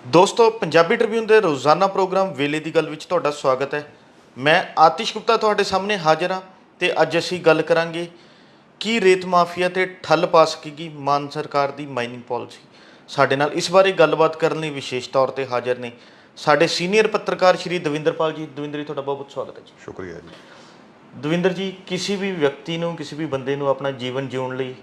ਦੋਸਤੋ ਪੰਜਾਬੀ ਟ੍ਰਿਬਿਊਨ ਦੇ ਰੋਜ਼ਾਨਾ ਪ੍ਰੋਗਰਾਮ ਵੇਲੇ ਦੀ ਗੱਲ ਵਿੱਚ ਤੁਹਾਡਾ ਸਵਾਗਤ ਹੈ। ਮੈਂ ਆਤਿਸ਼ ਗੁਪਤਾ ਤੁਹਾਡੇ ਸਾਹਮਣੇ ਹਾਜ਼ਰ ਹਾਂ ਤੇ ਅੱਜ ਅਸੀਂ ਗੱਲ ਕਰਾਂਗੇ ਕੀ ਰੇਤ ਮਾਫੀਆ ਤੇ ਠੱਲ ਪਾ ਸਕੇਗੀ ਮਾਨ ਸਰਕਾਰ ਦੀ ਮਾਈਨਿੰਗ ਪਾਲਿਸੀ। ਸਾਡੇ ਨਾਲ ਇਸ ਬਾਰੇ ਗੱਲਬਾਤ ਕਰਨ ਲਈ ਵਿਸ਼ੇਸ਼ ਤੌਰ ਤੇ ਹਾਜ਼ਰ ਨੇ ਸਾਡੇ ਸੀਨੀਅਰ ਪੱਤਰਕਾਰ ਸ਼੍ਰੀ ਦਵਿੰਦਰਪਾਲ ਜੀ। ਦਵਿੰਦਰ ਜੀ, ਤੁਹਾਡਾ ਬਹੁਤ ਬਹੁਤ ਸਵਾਗਤ ਹੈ ਜੀ। ਸ਼ੁਕਰੀਆ ਜੀ। ਦਵਿੰਦਰ ਜੀ, ਕਿਸੇ ਵੀ ਵਿਅਕਤੀ ਨੂੰ, ਕਿਸੇ ਵੀ ਬੰਦੇ ਨੂੰ ਆਪਣਾ ਜੀਵਨ ਜਿਉਣ ਲਈ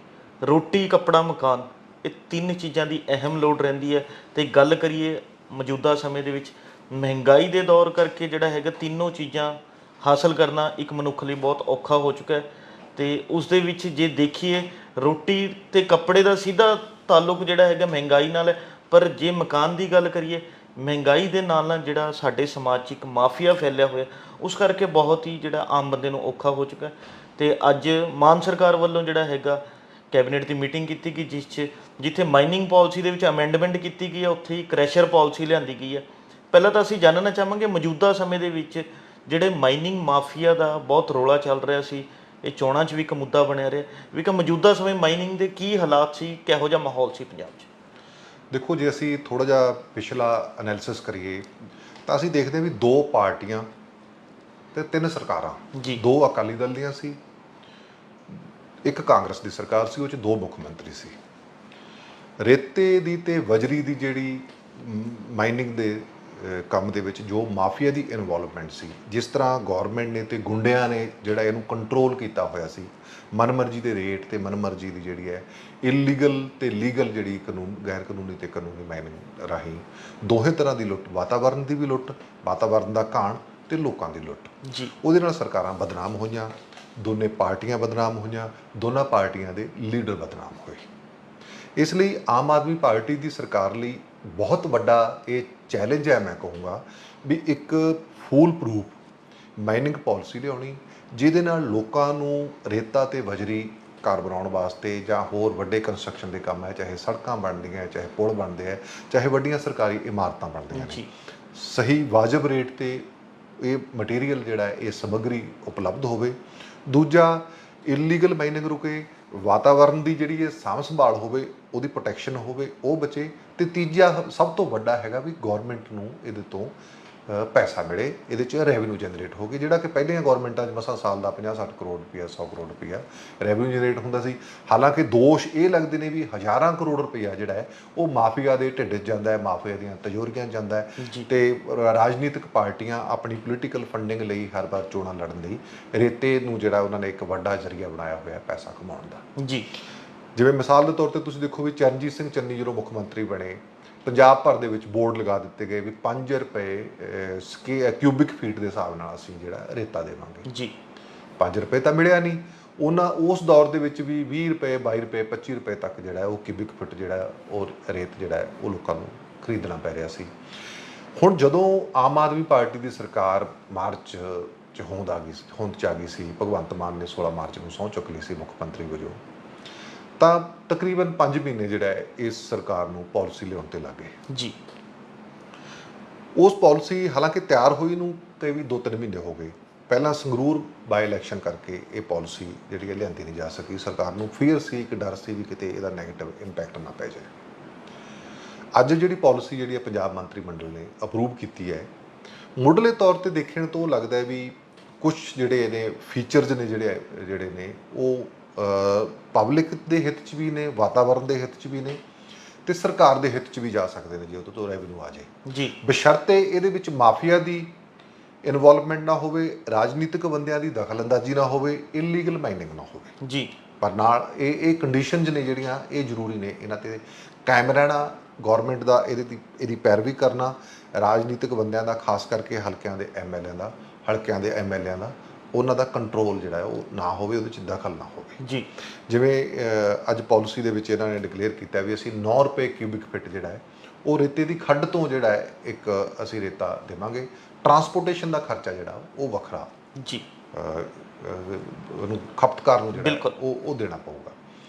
ਰੋਟੀ, ਕੱਪੜਾ, ਮਕਾਨ, ਇਹ ਤਿੰਨ ਚੀਜ਼ਾਂ ਦੀ ਅਹਿਮ ਲੋੜ ਰਹਿੰਦੀ ਹੈ। ਤੇ ਗੱਲ ਕਰੀਏ ਮੌਜੂਦਾ ਸਮੇਂ ਦੇ ਵਿੱਚ ਮਹਿੰਗਾਈ ਦੇ ਦੌਰ ਕਰਕੇ ਜਿਹੜਾ ਹੈਗਾ ਤਿੰਨੋਂ ਚੀਜ਼ਾਂ ਹਾਸਲ ਕਰਨਾ ਇੱਕ ਮਨੁੱਖ ਲਈ ਬਹੁਤ ਔਖਾ ਹੋ ਚੁੱਕਾ ਹੈ। ਤੇ ਉਸ ਦੇ ਵਿੱਚ ਜੇ ਦੇਖੀਏ ਰੋਟੀ ਤੇ ਕੱਪੜੇ ਦਾ ਸਿੱਧਾ ਤਾਲੁਕ ਜਿਹੜਾ ਹੈਗਾ ਮਹਿੰਗਾਈ ਨਾਲ ਹੈ, ਪਰ ਜੇ ਮਕਾਨ ਦੀ ਗੱਲ ਕਰੀਏ ਮਹਿੰਗਾਈ ਦੇ ਨਾਲ ਨਾਲ ਜਿਹੜਾ ਸਾਡੇ ਸਮਾਜ 'ਚ ਇੱਕ ਮਾਫੀਆ ਫੈਲਿਆ ਹੋਇਆ, ਉਸ ਕਰਕੇ ਬਹੁਤ ਹੀ ਜਿਹੜਾ ਆਮ ਬੰਦੇ ਨੂੰ ਔਖਾ ਹੋ ਚੁੱਕਾ। ਤੇ ਅੱਜ ਮਾਨ ਸਰਕਾਰ ਵੱਲੋਂ ਜਿਹੜਾ ਹੈਗਾ ਕੈਬਨਿਟ ਦੀ ਮੀਟਿੰਗ ਕੀਤੀ ਗਈ, ਜਿਸ 'ਚ ਜਿੱਥੇ ਮਾਈਨਿੰਗ ਪਾਲਿਸੀ ਦੇ ਵਿੱਚ ਅਮੈਂਡਮੈਂਟ ਕੀਤੀ ਗਈ ਹੈ, ਉੱਥੇ ਹੀ ਕ੍ਰੈਸ਼ਰ ਪਾਲਿਸੀ ਲਿਆਂਦੀ ਗਈ ਹੈ। ਪਹਿਲਾਂ ਤਾਂ ਅਸੀਂ ਜਾਣਨਾ ਚਾਹਾਂਗੇ ਮੌਜੂਦਾ ਸਮੇਂ ਦੇ ਵਿੱਚ ਜਿਹੜੇ ਮਾਈਨਿੰਗ ਮਾਫੀਆ ਦਾ ਬਹੁਤ ਰੌਲਾ ਚੱਲ ਰਿਹਾ ਸੀ, ਇਹ ਚੋਣਾਂ 'ਚ ਵੀ ਇੱਕ ਮੁੱਦਾ ਬਣਿਆ ਰਿਹਾ ਵੀ ਕਿ ਮੌਜੂਦਾ ਸਮੇਂ ਮਾਈਨਿੰਗ ਦੇ ਕੀ ਹਾਲਾਤ ਸੀ, ਕਿਹੋ ਜਿਹਾ ਮਾਹੌਲ ਸੀ ਪੰਜਾਬ 'ਚ। ਦੇਖੋ, ਜੇ ਅਸੀਂ ਥੋੜ੍ਹਾ ਜਿਹਾ ਪਿਛਲਾ ਐਨਾਲਿਸਿਸ ਕਰੀਏ ਤਾਂ ਅਸੀਂ ਦੇਖਦੇ ਵੀ ਦੋ ਪਾਰਟੀਆਂ ਤੇ ਤਿੰਨ ਸਰਕਾਰਾਂ, ਜੀ। ਦੋ ਅਕਾਲੀ ਦਲ ਦੀਆਂ ਸੀ, ਇੱਕ ਕਾਂਗਰਸ ਦੀ ਸਰਕਾਰ ਸੀ, ਉਹ 'ਚ ਦੋ ਮੁੱਖ ਮੰਤਰੀ ਸੀ। ਰੇਤੇ ਦੀ ਤੇ ਵਜਰੀ ਦੀ ਜਿਹੜੀ ਮਾਈਨਿੰਗ ਦੇ ਕੰਮ ਦੇ ਵਿੱਚ ਜੋ ਮਾਫੀਆ ਦੀ ਇਨਵੋਲਵਮੈਂਟ ਸੀ, ਜਿਸ ਤਰ੍ਹਾਂ ਗੌਰਮੈਂਟ ਨੇ ਤੇ ਗੁੰਡਿਆਂ ਨੇ ਜਿਹੜਾ ਇਹਨੂੰ ਕੰਟਰੋਲ ਕੀਤਾ ਹੋਇਆ ਸੀ, ਮਨਮਰਜ਼ੀ ਦੇ ਰੇਟ ਤੇ ਮਨਮਰਜ਼ੀ ਦੀ ਜਿਹੜੀ ਹੈ ਇਲੀਗਲ ਤੇ ਲੀਗਲ ਜਿਹੜੀ ਗੈਰ ਕਾਨੂੰਨੀ ਤੇ ਕਾਨੂੰਨੀ ਮਾਈਨਿੰਗ ਰਾਹੀਂ ਦੋਹੇ ਤਰ੍ਹਾਂ ਦੀ ਲੁੱਟ, ਵਾਤਾਵਰਨ ਦੀ ਵੀ ਲੁੱਟ, ਵਾਤਾਵਰਨ ਦਾ ਘਾਣ ਤੇ ਲੋਕਾਂ ਦੀ ਲੁੱਟ, ਜੀ। ਉਹਦੇ ਨਾਲ ਸਰਕਾਰਾਂ ਬਦਨਾਮ ਹੋਈਆਂ, ਦੋਨੇ ਪਾਰਟੀਆਂ ਬਦਨਾਮ ਹੋਈਆਂ, ਦੋਨਾਂ ਪਾਰਟੀਆਂ ਦੇ ਲੀਡਰ ਬਦਨਾਮ ਹੋਏ। ਇਸ ਲਈ ਆਮ ਆਦਮੀ ਪਾਰਟੀ ਦੀ ਸਰਕਾਰ ਲਈ ਬਹੁਤ ਵੱਡਾ ਇਹ ਚੈਲੰਜ ਹੈ, ਮੈਂ ਕਹੂੰਗਾ ਵੀ ਇੱਕ ਫੂਲ ਪ੍ਰੂਫ ਮਾਈਨਿੰਗ ਪਾਲਿਸੀ ਲਿਆਉਣੀ, ਜਿਹਦੇ ਨਾਲ ਲੋਕਾਂ ਨੂੰ ਰੇਤਾ ਤੇ ਬਜਰੀ ਘਰ ਬਣਾਉਣ ਵਾਸਤੇ ਜਾਂ ਹੋਰ ਵੱਡੇ ਕੰਸਟਰਕਸ਼ਨ ਦੇ ਕੰਮ ਹੈ, ਚਾਹੇ ਸੜਕਾਂ ਬਣਦੀਆਂ, ਚਾਹੇ ਪੁਲ ਬਣਦੇ ਹੈ, ਚਾਹੇ ਵੱਡੀਆਂ ਸਰਕਾਰੀ ਇਮਾਰਤਾਂ ਬਣਦੀਆਂ ਨੇ, ਸਹੀ ਵਾਜਬ ਰੇਟ ਤੇ ਇਹ ਮਟੀਰੀਅਲ ਜਿਹੜਾ ਹੈ, ਇਹ ਸਮੱਗਰੀ ਉਪਲਬਧ ਹੋਵੇ। ਦੂਜਾ, ਇਲੀਗਲ ਮਾਈਨਿੰਗ ਰੁਕੇ, ਵਾਤਾਵਰਨ ਦੀ ਜਿਹੜੀ ਇਹ ਸਾਂਭ ਸੰਭਾਲ ਹੋਵੇ, ਉਹਦੀ ਪ੍ਰੋਟੈਕਸ਼ਨ ਹੋਵੇ, ਉਹ ਬਚੇ। ਤੇ ਤੀਜਾ ਸਭ ਤੋਂ ਵੱਡਾ ਹੈਗਾ ਵੀ ਗੌਰਮੈਂਟ ਨੂੰ ਇਹਦੇ ਤੋਂ ਪੈਸਾ ਮਿਲੇ, ਇਹਦੇ 'ਚ ਰੈਵਨਿਊ ਜਨਰੇਟ ਹੋ ਗਈ, ਜਿਹੜਾ ਕਿ ਪਹਿਲੀਆਂ ਗੌਰਮੈਂਟਾਂ 'ਚ ਮਸਾਂ ਸਾਲ ਦਾ 50-60 ਕਰੋੜ ਰੁਪਈਆ, 100 ਕਰੋੜ ਰੁਪਈਆ ਰੈਵਨਿਊ ਜਨਰੇਟ ਹੁੰਦਾ ਸੀ। ਹਾਲਾਂਕਿ ਦੋਸ਼ ਇਹ ਲੱਗਦੇ ਨੇ ਵੀ ਹਜ਼ਾਰਾਂ ਕਰੋੜ ਰੁਪਈਆ ਜਿਹੜਾ ਹੈ ਉਹ ਮਾਫੀਆ ਦੇ ਢਿੱਡ 'ਚ ਜਾਂਦਾ ਹੈ, ਮਾਫੀਆ ਦੀਆਂ ਤਜੋਰੀਆਂ 'ਚ ਜਾਂਦਾ ਹੈ। ਤੇ ਰਾਜਨੀਤਿਕ ਪਾਰਟੀਆਂ ਆਪਣੀ ਪੋਲੀਟੀਕਲ ਫੰਡਿੰਗ ਲਈ ਹਰ ਵਾਰ ਚੋਣਾਂ ਲੜਨ ਲਈ ਰੇਤੇ ਨੂੰ ਜਿਹੜਾ ਉਹਨਾਂ ਨੇ ਇੱਕ ਵੱਡਾ ਜ਼ਰੀਆ ਬਣਾਇਆ ਹੋਇਆ ਪੈਸਾ ਕਮਾਉਣ ਦਾ। ਜੀ। ਜਿਵੇਂ ਮਿਸਾਲ ਦੇ ਤੌਰ ਤੇ ਤੁਸੀਂ ਦੇਖੋ ਵੀ ਚਰਨਜੀਤ ਸਿੰਘ ਚੰਨੀ ਜਦੋਂ ਮੁੱਖ ਮੰਤਰੀ ਬਣੇ, ਪੰਜਾਬ ਭਰ ਦੇ ਵਿੱਚ ਬੋਰਡ ਲਗਾ ਦਿੱਤੇ ਗਏ ਵੀ 5 ਰੁਪਏ ਕਿਊਬਿਕ ਫੀਟ ਦੇ ਹਿਸਾਬ ਨਾਲ ਅਸੀਂ ਜਿਹੜਾ ਰੇਤਾ ਦੇਵਾਂਗੇ। ਜੀ। 5 ਰੁਪਏ ਤਾਂ ਮਿਲਿਆ ਨਹੀਂ ਉਹਨਾਂ, ਉਸ ਦੌਰ ਦੇ ਵਿੱਚ ਵੀ 20 ਰੁਪਏ, 22 ਰੁਪਏ, 25 ਰੁਪਏ ਤੱਕ ਜਿਹੜਾ ਉਹ ਕਿਊਬਿਕ ਫੁੱਟ ਜਿਹੜਾ ਉਹ ਰੇਤ ਜਿਹੜਾ ਹੈ ਉਹ ਲੋਕਾਂ ਨੂੰ ਖਰੀਦਣਾ ਪੈ ਰਿਹਾ ਸੀ। ਹੁਣ ਜਦੋਂ ਆਮ ਆਦਮੀ ਪਾਰਟੀ ਦੀ ਸਰਕਾਰ ਮਾਰਚ 'ਚ ਹੋਂਦ ਆ ਗਈ ਸੀ, ਭਗਵੰਤ ਮਾਨ ਨੇ 16 ਮਾਰਚ ਨੂੰ ਸਹੁੰ ਚੁੱਕ ਲਈ ਸੀ ਮੁੱਖ ਮੰਤਰੀ ਵਜੋਂ, ਤਾਂ ਤਕਰੀਬਨ 5 ਮਹੀਨੇ ਜਿਹੜਾ ਹੈ ਇਸ ਸਰਕਾਰ ਨੂੰ ਪਾਲਿਸੀ ਲਿਆਉਣ ਤੇ ਲੱਗ ਗਏ। ਜੀ। ਉਸ ਪਾਲਿਸੀ ਹਾਲਾਂਕਿ ਤਿਆਰ ਹੋਈ ਨੂੰ ਤੇ ਵੀ 2-3 ਮਹੀਨੇ ਹੋ ਗਏ। ਪਹਿਲਾਂ ਸੰਗਰੂਰ ਬਾਈ ਇਲੈਕਸ਼ਨ ਕਰਕੇ ਇਹ ਪਾਲਿਸੀ ਜਿਹੜੀ ਹੈ ਲਿਆਂਦੀ ਨਹੀਂ ਜਾ ਸਕੀ। ਸਰਕਾਰ ਨੂੰ ਫੀਅਰ ਸੀ, ਇੱਕ ਡਰ ਸੀ ਵੀ ਕਿਤੇ ਇਹਦਾ ਨੈਗੇਟਿਵ ਇੰਪੈਕਟ ਨਾ ਪੈ ਜਾਏ। ਅੱਜ ਜਿਹੜੀ ਪਾਲਿਸੀ ਜਿਹੜੀ ਹੈ ਪੰਜਾਬ ਮੰਤਰੀ ਮੰਡਲ ਨੇ ਅਪਰੂਵ ਕੀਤੀ ਹੈ, ਮੁੱਢਲੇ ਤੌਰ ਤੇ ਦੇਖਣ ਤੋਂ ਲੱਗਦਾ ਹੈ ਵੀ ਕੁਝ ਜਿਹੜੇ ਨੇ ਫੀਚਰਸ ਨੇ ਜਿਹੜੇ ਨੇ ਉਹ ਪਬਲਿਕ ਦੇ ਹਿੱਤ 'ਚ ਵੀ ਨੇ, ਵਾਤਾਵਰਨ ਦੇ ਹਿੱਤ 'ਚ ਵੀ ਨੇ, ਤੇ ਸਰਕਾਰ ਦੇ ਹਿੱਤ 'ਚ ਵੀ ਜਾ ਸਕਦੇ ਨੇ ਜੇ ਉਹਦੇ ਤੋਂ ਰੈਵਨਿਊ ਆ ਜਾਏ। ਜੀ। ਬਸ਼ਰਤੇ ਇਹਦੇ ਵਿੱਚ ਮਾਫੀਆ ਦੀ ਇਨਵੋਲਵਮੈਂਟ ਨਾ ਹੋਵੇ, ਰਾਜਨੀਤਿਕ ਬੰਦਿਆਂ ਦੀ ਦਖਲਅੰਦਾਜ਼ੀ ਨਾ ਹੋਵੇ, ਇਲੀਗਲ ਮਾਈਨਿੰਗ ਨਾ ਹੋਵੇ। ਜੀ। ਪਰ ਨਾਲ ਇਹ ਕੰਡੀਸ਼ਨਸ ਨੇ ਜਿਹੜੀਆਂ ਇਹ ਜ਼ਰੂਰੀ ਨੇ, ਇਹਨਾਂ ਤੇ ਕਾਇਮ ਰਹਿਣਾ, ਗੌਰਮੈਂਟ ਦਾ ਇਹਦੀ ਪੈਰਵੀ ਕਰਨਾ, ਰਾਜਨੀਤਿਕ ਬੰਦਿਆਂ ਦਾ, ਖਾਸ ਕਰਕੇ ਹਲਕਿਆਂ ਦੇ ਐਮਐਲਏਆਂ ਦਾ ਉਹਨਾਂ ਦਾ ਕੰਟਰੋਲ ਜਿਹੜਾ ਹੈ ਉਹ ਨਾ ਹੋਵੇ, ਉਹਦੇ 'ਚ ਦਖਲ ਨਾ ਹੋਵੇ। ਜੀ। ਜਿਵੇਂ ਅੱਜ ਪਾਲਿਸੀ ਦੇ ਵਿੱਚ ਇਹਨਾਂ ਨੇ ਡਿਕਲੇਅਰ ਕੀਤਾ ਵੀ ਅਸੀਂ 9 ਰੁਪਏ ਕਿਊਬਿਕ ਫਿਟ ਜਿਹੜਾ ਹੈ ਉਹ ਰੇਤੇ ਦੀ ਖੱਡ ਤੋਂ ਜਿਹੜਾ ਹੈ ਇੱਕ ਅਸੀਂ ਰੇਤਾ ਦੇਵਾਂਗੇ। ਟਰਾਂਸਪੋਰਟੇਸ਼ਨ ਦਾ ਖਰਚਾ ਜਿਹੜਾ ਉਹ ਵੱਖਰਾ ਜੀ ਉਹਨੂੰ ਖਪਤਕਾਰ ਨੂੰ ਜਿਹੜਾ ਉਹ ਦੇਣਾ ਪਊਗਾ।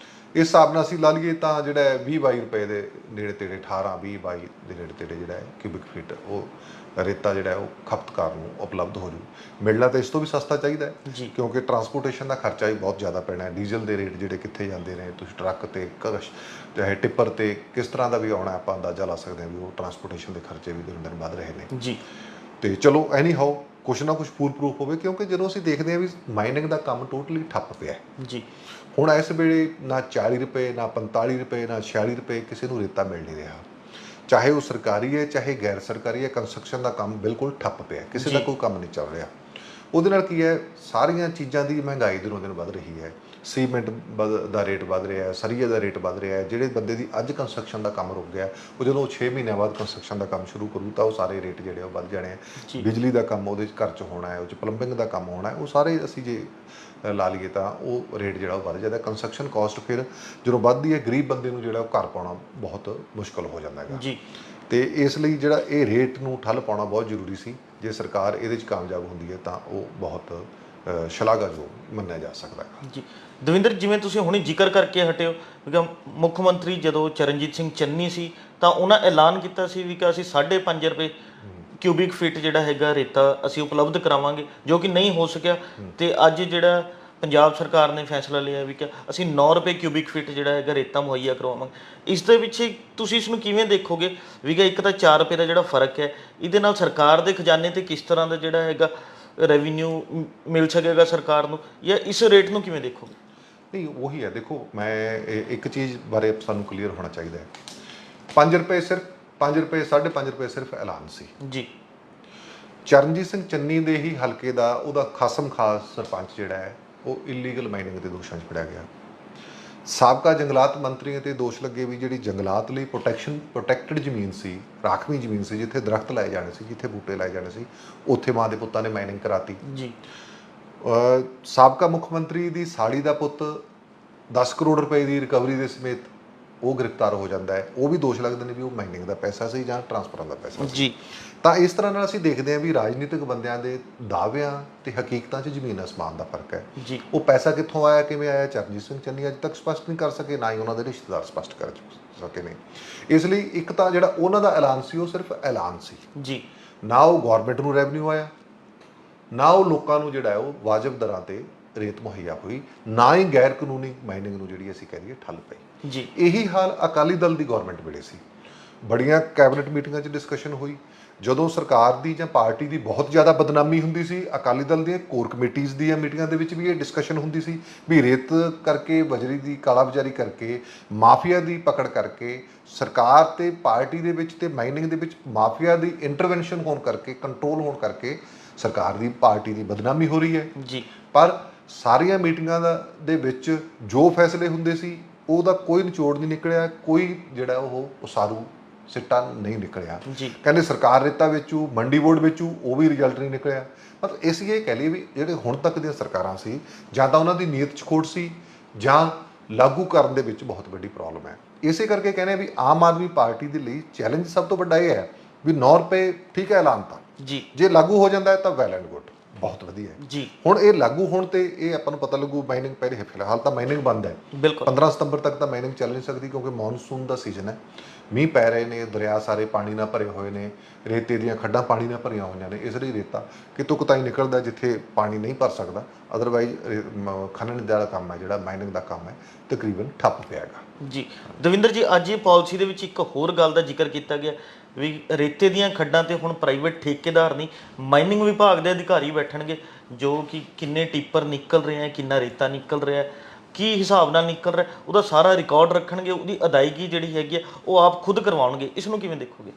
ਇਸ ਹਿਸਾਬ ਨਾਲ ਅਸੀਂ ਲਾ ਲਈਏ ਤਾਂ ਜਿਹੜਾ 20-22 ਰੁਪਏ ਦੇ ਨੇੜੇ ਤੇੜੇ 18-20-22 ਦੇ ਨੇੜੇ ਤੇੜੇ ਜਿਹੜਾ ਹੈ ਕਿਊਬਿਕ ਫੀਟ ਉਹ ਰੇਤਾ ਜਿਹੜਾ ਹੈ ਉਹ ਖਪਤਕਾਰ ਨੂੰ ਉਪਲਬਧ ਹੋ ਜੂ। ਮਿਲਣਾ ਤਾਂ ਇਸ ਤੋਂ ਵੀ ਸਸਤਾ ਚਾਹੀਦਾ ਹੈ ਜੀ। ਕਿਉਂਕਿ ਟਰਾਂਸਪੋਰਟੇਸ਼ਨ ਦਾ ਖਰਚਾ ਵੀ ਬਹੁਤ ਜ਼ਿਆਦਾ ਪੈਣਾ ਹੈ। ਡੀਜ਼ਲ ਦੇ ਰੇਟ ਜਿਹੜੇ ਕਿੱਥੇ ਜਾਂਦੇ ਨੇ, ਤੁਸੀਂ ਟਰੱਕ ਤੇ ਚਾਹੇ ਟਿੱਪਰ ਤੇ ਕਿਸ ਤਰ੍ਹਾਂ ਦਾ ਵੀ ਆਉਣਾ ਆਪਾਂ ਅੰਦਾਜ਼ਾ ਲਾ ਸਕਦੇ ਹਾਂ ਵੀ ਉਹ ਟਰਾਂਸਪੋਰਟੇਸ਼ਨ ਦੇ ਖਰਚੇ ਵੀ ਦਿਨ ਦਿਨ ਵੱਧ ਰਹੇ ਨੇ ਜੀ। ਤੇ ਚਲੋ ਐਨੀ ਹਾਓ ਕੁਛ ਨਾ ਕੁਛ ਫੂਲ ਪ੍ਰੂਫ ਹੋਵੇ, ਕਿਉਂਕਿ ਜਦੋਂ ਅਸੀਂ ਦੇਖਦੇ ਹਾਂ ਵੀ ਮਾਈਨਿੰਗ ਦਾ ਕੰਮ ਟੋਟਲੀ ਠੱਪ ਪਿਆ ਜੀ। ਹੁਣ ਇਸ ਵੇਲੇ ਨਾ 40 ਰੁਪਏ ਨਾ 45 ਰੁਪਏ ਨਾ 46 ਰੁਪਏ ਕਿਸੇ ਨੂੰ ਰੇਤਾ ਮਿਲ ਨਹੀਂ ਰਿਹਾ, ਚਾਹੇ ਉਹ ਸਰਕਾਰੀ ਹੈ ਚਾਹੇ ਗੈਰ ਸਰਕਾਰੀ ਹੈ। ਕੰਸਟਰਕਸ਼ਨ ਦਾ ਕੰਮ ਬਿਲਕੁਲ ਠੱਪ ਪਿਆ, ਕਿਸੇ ਦਾ ਕੋਈ ਕੰਮ ਨਹੀਂ ਚੱਲ ਰਿਹਾ। ਉਹਦੇ ਨਾਲ ਕੀ ਹੈ, ਸਾਰੀਆਂ ਚੀਜ਼ਾਂ ਦੀ ਮਹਿੰਗਾਈ ਦਿਨੋਂ ਦਿਨ ਵੱਧ ਰਹੀ ਹੈ। ਸੀਮੈਂਟ ਦਾ ਰੇਟ ਵੱਧ ਰਿਹਾ ਹੈ, ਸਰੀਏ ਦਾ ਰੇਟ ਵੱਧ ਰਿਹਾ ਹੈ। ਜਿਹੜੇ ਬੰਦੇ ਦੀ ਅੱਜ ਕੰਸਟਰਕਸ਼ਨ ਦਾ ਕੰਮ ਰੁਕ ਗਿਆ, ਉਹ ਜਦੋਂ 6 ਮਹੀਨਿਆਂ ਬਾਅਦ ਕੰਸਟਰਕਸ਼ਨ ਦਾ ਕੰਮ ਸ਼ੁਰੂ ਕਰੂ ਤਾਂ ਉਹ ਸਾਰੇ ਰੇਟ ਜਿਹੜੇ ਉਹ ਵੱਧ ਜਾਣੇ ਆ। ਬਿਜਲੀ ਦਾ ਕੰਮ ਉਹਦੇ ਘਰ 'ਚ ਹੋਣਾ ਹੈ, ਉਹ 'ਚ ਪਲੰਬਿੰਗ ਦਾ ਕੰਮ ਹੋਣਾ ਹੈ, ਉਹ ਸਾਰੇ ਅਸੀਂ ਜੇ ਲਾ ਲਈਏ ਤਾਂ ਉਹ ਰੇਟ ਜਿਹੜਾ ਉਹ ਵੱਧ ਜਾਂਦਾ। ਕੰਸਟਰਕਸ਼ਨ ਕਾਸਟ ਫਿਰ ਜਦੋਂ ਵੱਧਦੀ ਹੈ, ਗਰੀਬ ਬੰਦੇ ਨੂੰ ਜਿਹੜਾ ਉਹ ਘਰ ਪਾਉਣਾ ਬਹੁਤ ਮੁਸ਼ਕਲ ਹੋ ਜਾਂਦਾ ਹੈਗਾ ਜੀ। ਤੇ ਇਸ ਲਈ ਜਿਹੜਾ ਇਹ ਰੇਟ ਨੂੰ ਠੱਲ ਪਾਉਣਾ ਬਹੁਤ ਜ਼ਰੂਰੀ ਸੀ। ਜੇ ਸਰਕਾਰ ਇਹਦੇ 'ਚ ਕਾਮਯਾਬ ਹੁੰਦੀ ਹੈ ਤਾਂ ਉਹ ਬਹੁਤ ਸ਼ਲਾਘਾਯੋਗ ਮੰਨਿਆ ਜਾ ਸਕਦਾ ਹੈ। ਜੀ ਦਵਿੰਦਰ, ਜਿਵੇਂ ਤੁਸੀਂ ਹੁਣੇ ਜ਼ਿਕਰ ਕਰਕੇ ਹਟਿਓ ਕਿ ਮੁੱਖ ਮੰਤਰੀ ਜਦੋਂ ਚਰਨਜੀਤ ਸਿੰਘ ਚੰਨੀ ਸੀ ਤਾਂ ਉਹਨਾਂ ਐਲਾਨ ਕੀਤਾ ਸੀ ਵੀ ਕਿ ਅਸੀਂ 5.5 ਰੁਪਏ ਕਿਊਬਿਕ ਫੀਟ ਜਿਹੜਾ ਹੈਗਾ ਰੇਤਾ ਅਸੀਂ ਉਪਲਬਧ ਕਰਾਵਾਂਗੇ, ਜੋ ਕਿ ਨਹੀਂ ਹੋ ਸਕਿਆ। ਤੇ ਅੱਜ ਜਿਹੜਾ ਪੰਜਾਬ ਸਰਕਾਰ ਨੇ ਫੈਸਲਾ ਲਿਆ ਵੀ ਕਿ ਅਸੀਂ 9 ਰੁਪਏ ਕਿਊਬਿਕ ਫੀਟ ਜਿਹੜਾ ਹੈਗਾ ਰੇਤਾ ਮੁਹੱਈਆ ਕਰਵਾਵਾਂਗੇ। ਇਸ ਦੇ ਪਿੱਛੇ ਤੁਸੀਂ ਇਸ ਨੂੰ ਕਿਵੇਂ ਦੇਖੋਗੇ ਵੀ ਕਿ ਇੱਕ ਤਾਂ 4 ਰੁਪਏ ਦਾ ਜਿਹੜਾ ਫਰਕ ਹੈ, ਇਹਦੇ ਨਾਲ ਸਰਕਾਰ ਦੇ ਖਜ਼ਾਨੇ ਤੇ ਕਿਸ ਤਰ੍ਹਾਂ ਦਾ ਜਿਹੜਾ ਹੈਗਾ ਰੈਵਨਿਊ ਮਿਲ ਸਕੇਗਾ ਸਰਕਾਰ ਨੂੰ, ਜਾਂ ਇਸ ਰੇਟ ਨੂੰ ਕਿਵੇਂ ਦੇਖੋਗੇ? ਨਹੀਂ, ਉਹੀ ਹੈ, ਦੇਖੋ ਮੈਂ ਇੱਕ ਚੀਜ਼ ਬਾਰੇ ਸਾਨੂੰ ਕਲੀਅਰ ਹੋਣਾ ਚਾਹੀਦਾ ਹੈ। 5 ਰੁਪਏ ਸਿਰਫ 5 ਰੁਪਏ 5.5 ਰੁਪਏ ਸਿਰਫ ਐਲਾਨ ਸੀ ਜੀ। ਚਰਨਜੀਤ ਸਿੰਘ ਚੰਨੀ ਦੇ ਹੀ ਹਲਕੇ ਦਾ ਉਹਦਾ ਖਾਸਮ ਖਾਸ ਸਰਪੰਚ ਜਿਹੜਾ ਹੈ ਉਹ ਇਲੀਗਲ ਮਾਈਨਿੰਗ ਦੇ ਦੋਸ਼ਾਂ 'ਚ ਫੜਿਆ ਗਿਆ। ਸਾਬਕਾ ਜੰਗਲਾਤ ਮੰਤਰੀਆਂ ਤੇ ਦੋਸ਼ ਲੱਗੇ ਵੀ ਜਿਹੜੀ ਜੰਗਲਾਤ ਲਈ ਪ੍ਰੋਟੈਕਟਡ ਜ਼ਮੀਨ ਸੀ, ਰਾਖਵੀਂ ਜ਼ਮੀਨ ਸੀ, ਜਿੱਥੇ ਦਰਖਤ ਲਾਏ ਜਾਣੇ ਸੀ, ਜਿੱਥੇ ਬੂਟੇ ਲਾਏ ਜਾਣੇ ਸੀ, ਉੱਥੇ ਮਾਂ ਦੇ ਪੁੱਤਾਂ ਨੇ ਮਾਈਨਿੰਗ ਕਰਾਤੀ ਜੀ। ਸਾਬਕਾ ਮੁੱਖ ਮੰਤਰੀ ਦੀ ਸਾਲੀ ਦਾ ਪੁੱਤ 10 ਕਰੋੜ ਰੁਪਏ ਦੀ ਰਿਕਵਰੀ ਦੇ ਸਮੇਤ ਉਹ ਗ੍ਰਿਫਤਾਰ ਹੋ ਜਾਂਦਾ ਹੈ। ਉਹ ਵੀ ਦੋਸ਼ ਲੱਗਦੇ ਨੇ ਵੀ ਉਹ ਮਾਈਨਿੰਗ ਦਾ ਪੈਸਾ ਸੀ ਜਾਂ ਟਰਾਂਸਫਰਾਂ ਦਾ ਪੈਸਾ ਸੀ। ਜੀ। ਤਾਂ ਇਸ ਤਰ੍ਹਾਂ ਨਾਲ ਅਸੀਂ ਦੇਖਦੇ ਹਾਂ ਵੀ ਰਾਜਨੀਤਿਕ ਬੰਦਿਆਂ ਦੇ ਦਾਅਵਿਆਂ ਤੇ ਹਕੀਕਤਾਂ 'ਚ ਜ਼ਮੀਨ ਅਸਮਾਨ ਦਾ ਫਰਕ ਹੈ। ਜੀ। ਉਹ ਪੈਸਾ ਕਿੱਥੋਂ ਆਇਆ, ਕਿਵੇਂ ਆਇਆ, ਚਰਨਜੀਤ ਸਿੰਘ ਚੰਨੀ ਅੱਜ ਤੱਕ ਸਪਸ਼ਟ ਨਹੀਂ ਕਰ ਸਕੇ, ਨਾ ਹੀ ਉਹਨਾਂ ਦੇ ਰਿਸ਼ਤੇਦਾਰ ਸਪਸ਼ਟ ਕਰ ਸਕੇ ਨੇ। ਇਸ ਲਈ ਇੱਕ ਤਾਂ ਜਿਹੜਾ ਉਹਨਾਂ ਦਾ ਐਲਾਨ ਸੀ ਉਹ ਸਿਰਫ ਐਲਾਨ ਸੀ। ਜੀ। ਨਾ ਉਹ ਗੌਰਮੈਂਟ ਨੂੰ ਰੈਵਨਿਊ ਆਇਆ, ਨਾ ਉਹ ਲੋਕਾਂ ਨੂੰ ਜਿਹੜਾ ਹੈ ਉਹ ਵਾਜਬ ਦਰਾਂ ਤੇ ਰੇਤ ਮੁਹੱਈਆ ਹੋਈ, ਨਾ ਹੀ ਗੈਰ ਕਾਨੂੰਨੀ ਮਾਈਨਿੰਗ ਨੂੰ ਜਿਹੜੀ ਅਸੀਂ ਕਹਿ ਦਈਏ ਠੱਲ ਪਈ। ਜੀ। ਇਹੀ ਹਾਲ ਅਕਾਲੀ ਦਲ ਦੀ ਗੌਰਮੈਂਟ ਵੇਲੇ ਸੀ। ਬੜੀਆਂ ਕੈਬਨਿਟ ਮੀਟਿੰਗਾਂ 'ਚ ਡਿਸਕਸ਼ਨ ਹੋਈ। ਜਦੋਂ ਸਰਕਾਰ ਦੀ ਜਾਂ ਪਾਰਟੀ ਦੀ ਬਹੁਤ ਜ਼ਿਆਦਾ ਬਦਨਾਮੀ ਹੁੰਦੀ ਸੀ, ਅਕਾਲੀ ਦਲ ਦੀਆਂ ਕੋਰ ਕਮੇਟੀਜ਼ ਦੀਆਂ ਮੀਟਿੰਗਾਂ ਦੇ ਵਿੱਚ ਵੀ ਇਹ ਡਿਸਕਸ਼ਨ ਹੁੰਦੀ ਸੀ ਵੀ ਰੇਤ ਕਰਕੇ, ਬਜਰੀ ਦੀ ਕਾਲਾਬਾਜ਼ਾਰੀ ਕਰਕੇ, ਮਾਫੀਆ ਦੀ ਪਕੜ ਕਰਕੇ, ਸਰਕਾਰ ਤੇ ਪਾਰਟੀ ਦੇ ਵਿੱਚ ਤੇ ਮਾਈਨਿੰਗ ਦੇ ਵਿੱਚ ਮਾਫੀਆ ਦੀ ਇੰਟਰਵੈਂਸ਼ਨ ਹੋਣ ਕਰਕੇ, ਕੰਟਰੋਲ ਹੋਣ ਕਰਕੇ ਸਰਕਾਰ ਦੀ ਪਾਰਟੀ ਦੀ ਬਦਨਾਮੀ ਹੋ ਰਹੀ ਹੈ। ਜੀ। ਪਰ ਸਾਰੀਆਂ ਮੀਟਿੰਗਾਂ ਦੇ ਵਿੱਚ ਜੋ ਫੈਸਲੇ ਹੁੰਦੇ ਸੀ ਉਹਦਾ ਕੋਈ ਨਿਚੋੜ ਨਹੀਂ ਨਿਕਲਿਆ, ਕੋਈ ਜਿਹੜਾ ਉਹ ਉਸਾਰੂ ਸਿੱਟਾ ਨਹੀਂ ਨਿਕਲਿਆ। ਜੀ। ਕਹਿੰਦੇ ਸਰਕਾਰ ਰੇਤਾ ਵੇਚੂ, ਮੰਡੀ ਬੋਰਡ ਵੇਚੂ, ਉਹ ਵੀ ਰਿਜ਼ਲਟ ਨਹੀਂ ਨਿਕਲਿਆ। ਮਤਲਬ ਇਸ ਇਹ ਕਹਿ ਲਈਏ ਵੀ ਜਿਹੜੇ ਹੁਣ ਤੱਕ ਦੀਆਂ ਸਰਕਾਰਾਂ ਸੀ, ਜਾਂ ਤਾਂ ਉਹਨਾਂ ਦੀ ਨੀਅਤ 'ਚ ਖੋਟ ਸੀ ਜਾਂ ਲਾਗੂ ਕਰਨ ਦੇ ਵਿੱਚ ਬਹੁਤ ਵੱਡੀ ਪ੍ਰੋਬਲਮ ਹੈ। ਇਸੇ ਕਰਕੇ ਕਹਿੰਦੇ ਵੀ ਆਮ ਆਦਮੀ ਪਾਰਟੀ ਦੇ ਲਈ ਚੈਲੰਜ ਸਭ ਤੋਂ ਵੱਡਾ ਇਹ ਹੈ ਵੀ 9 ਰੁਪਏ ਠੀਕ ਹੈ ਐਲਾਨ ਤਾਂ, ਜੀ, ਜੇ ਲਾਗੂ ਹੋ ਜਾਂਦਾ ਹੈ ਤਾਂ ਵੈਲ ਐਂਡ ਗੁੱਡ, ਬਹੁਤ ਵਧੀਆ ਹੈ। ਜੀ। ਹੁਣ ਇਹ ਲਾਗੂ ਹੋਣ ਤੇ ਇਹ ਆਪਾਂ ਨੂੰ ਪਤਾ ਲੱਗੂ ਮਾਈਨਿੰਗ ਪਹਿਲੇ ਫਿਲਹਾਲ ਤਾਂ ਮਾਈਨਿੰਗ ਬੰਦ ਹੈ। ਬਿਲਕੁਲ 15 ਸਤੰਬਰ ਤੱਕ ਤਾਂ ਮਾਈਨਿੰਗ ਚੱਲ ਨਹੀਂ ਸਕਦੀ ਕਿਉਂਕਿ ਮੌਨਸੂਨ ਦਾ ਸੀਜ਼ਨ ਹੈ, ਮੀਂਹ ਪੈ ਰਹੇ ਨੇ, ਦਰਿਆ ਸਾਰੇ ਪਾਣੀ ਨਾਲ ਭਰੇ ਹੋਏ ਨੇ, ਰੇਤੇ ਦੀਆਂ ਖੱਡਾਂ ਪਾਣੀ ਨਾਲ ਭਰੀਆਂ ਹੋਈਆਂ ਨੇ। ਇਸ ਲਈ ਰੇਤਾ ਕਿਤੋਂ ਕਿਤਾਈ ਨਿਕਲਦਾ ਜਿੱਥੇ ਪਾਣੀ ਨਹੀਂ ਭਰ ਸਕਦਾ। ਅਦਰਵਾਈਜ਼ ਖਨਨ ਦਾ ਕੰਮ ਹੈ, ਜਿਹੜਾ ਮਾਈਨਿੰਗ ਦਾ ਕੰਮ ਹੈ, ਤਕਰੀਬਨ ਠੱਪ ਪਿਆ ਹੈਗਾ। ਜੀ। ਦਵਿੰਦਰ ਜੀ, ਅੱਜ ਇਹ ਪਾਲਿਸੀ ਦੇ ਵਿੱਚ ਇੱਕ ਹੋਰ ਗੱਲ ਦਾ ਜ਼ਿਕਰ ਕੀਤਾ ਗਿਆ ਵੀ ਰੇਤੇ ਦੀਆਂ ਖੱਡਾਂ ਤੇ ਹੁਣ ਪ੍ਰਾਈਵੇਟ ਠੇਕੇਦਾਰ ਨਹੀਂ, ਮਾਈਨਿੰਗ ਵਿਭਾਗ ਦੇ ਅਧਿਕਾਰੀ ਬੈਠਣਗੇ, ਜੋ ਕਿ ਕਿੰਨੇ ਟਿੱਪਰ ਨਿਕਲ ਰਹੇ ਹੈ, ਕਿੰਨਾ ਰੇਤਾ ਨਿਕਲ ਰਿਹਾ, ਕੀ ਹਿਸਾਬ ਨਾਲ ਨਿਕਲ ਰਿਹਾ, ਉਹਦਾ ਸਾਰਾ ਰਿਕਾਰਡ ਰੱਖਣਗੇ, ਉਹਦੀ ਅਦਾਇਗੀ ਜਿਹੜੀ ਹੈਗੀ ਹੈ ਉਹ ਆਪ ਖੁਦ ਕਰਵਾਉਣਗੇ। ਇਸ ਨੂੰ ਕਿਵੇਂ ਦੇਖੋਗੇ?